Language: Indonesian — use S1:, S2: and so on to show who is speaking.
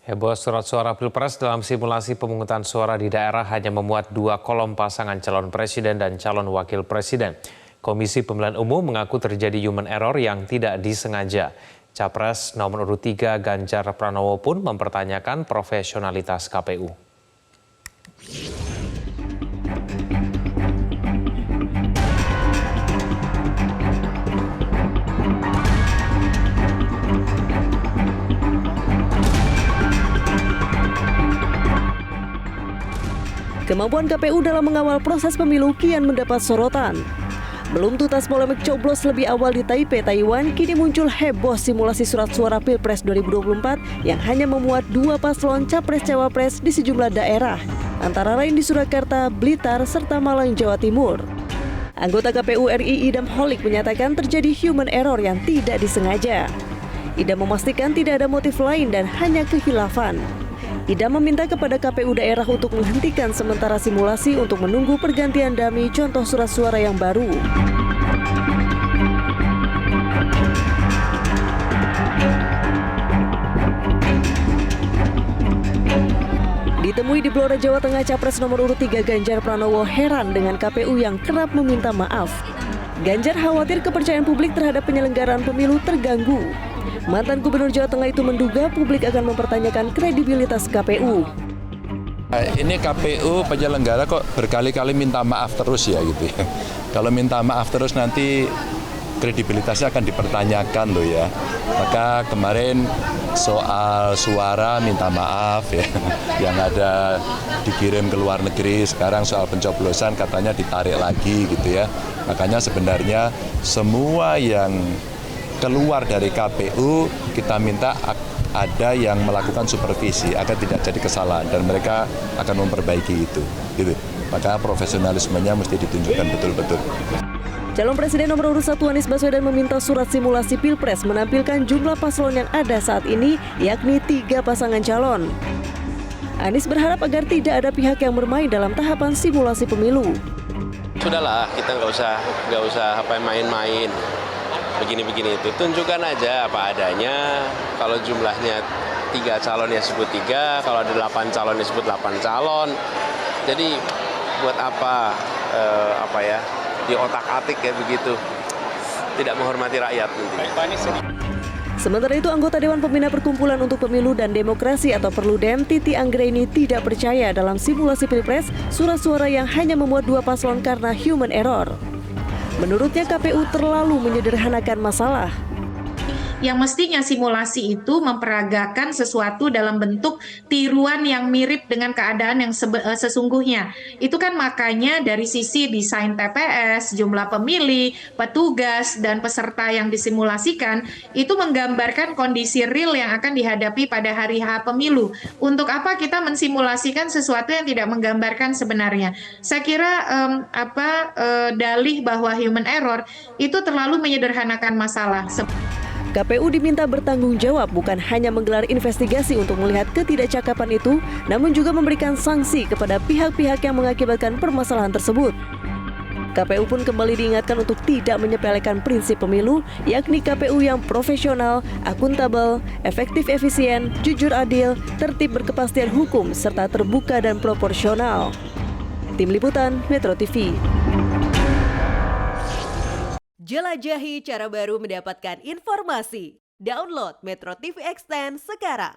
S1: Heboh surat suara Pilpres dalam simulasi pemungutan suara di daerah hanya memuat 2 kolom pasangan calon presiden dan calon wakil presiden. Komisi Pemilihan Umum mengaku terjadi human error yang tidak disengaja. Capres nomor urut 3 Ganjar Pranowo pun mempertanyakan profesionalitas KPU.
S2: Kemampuan KPU dalam mengawal proses pemilu kian mendapat sorotan. Belum tuntas polemik coblos lebih awal di Taipei, Taiwan, kini muncul heboh simulasi surat suara Pilpres 2024 yang hanya memuat 2 paslon capres-cawapres di sejumlah daerah, antara lain di Surakarta, Blitar, serta Malang, Jawa Timur. Anggota KPU RI Idam Holik menyatakan terjadi human error yang tidak disengaja. Idam memastikan tidak ada motif lain dan hanya kekhilafan. Idam meminta kepada KPU daerah untuk menghentikan sementara simulasi untuk menunggu pergantian dummy contoh surat suara yang baru. Ditemui di Blora, Jawa Tengah, Capres nomor urut 3 Ganjar Pranowo heran dengan KPU yang kerap meminta maaf. Ganjar khawatir kepercayaan publik terhadap penyelenggaraan pemilu terganggu. Mantan Gubernur Jawa Tengah itu menduga publik akan mempertanyakan kredibilitas KPU.
S3: Ini KPU penyelenggara kok berkali-kali minta maaf terus ya gitu ya. Kalau minta maaf terus nanti kredibilitasnya akan dipertanyakan loh ya. Maka kemarin soal suara minta maaf ya, yang ada dikirim ke luar negeri, sekarang soal pencoblosan katanya ditarik lagi gitu ya. Makanya sebenarnya semua yang keluar dari KPU kita minta ada yang melakukan supervisi agar tidak jadi kesalahan dan mereka akan memperbaiki itu. Gitu. Maka profesionalismenya mesti ditunjukkan betul-betul.
S2: Calon Presiden nomor urut 1 Anies Baswedan meminta surat simulasi Pilpres menampilkan jumlah paslon yang ada saat ini, yakni 3 pasangan calon. Anies berharap agar tidak ada pihak yang bermain dalam tahapan simulasi pemilu.
S4: Sudahlah, kita nggak usah main-main. Begini-begini itu, tunjukkan aja apa adanya. Kalau jumlahnya 3 calon ya sebut 3, kalau ada 8 calon ya sebut 8 calon. Jadi buat apa di otak-atik kayak begitu, tidak menghormati rakyat nanti.
S2: Sementara itu, anggota Dewan Pembina Perkumpulan untuk Pemilu dan Demokrasi atau Perludem, Titi Anggraini, tidak percaya dalam simulasi Pilpres surat suara yang hanya memuat 2 paslon karena human error. Menurutnya KPU terlalu menyederhanakan masalah.
S5: Yang mestinya simulasi itu memperagakan sesuatu dalam bentuk tiruan yang mirip dengan keadaan yang sesungguhnya. Itu kan makanya dari sisi desain TPS, jumlah pemilih, petugas, dan peserta yang disimulasikan, itu menggambarkan kondisi real yang akan dihadapi pada hari H pemilu. Untuk apa kita mensimulasikan sesuatu yang tidak menggambarkan sebenarnya? Saya kira dalih bahwa human error itu terlalu menyederhanakan masalah.
S2: KPU diminta bertanggung jawab, bukan hanya menggelar investigasi untuk melihat ketidakcakapan itu, namun juga memberikan sanksi kepada pihak-pihak yang mengakibatkan permasalahan tersebut. KPU pun kembali diingatkan untuk tidak menyepelekan prinsip pemilu, yakni KPU yang profesional, akuntabel, efektif, efisien, jujur, adil, tertib, berkepastian hukum, serta terbuka dan proporsional. Tim Liputan, Metro TV.
S6: Jelajahi cara baru mendapatkan informasi. Download Metro TV Extend sekarang.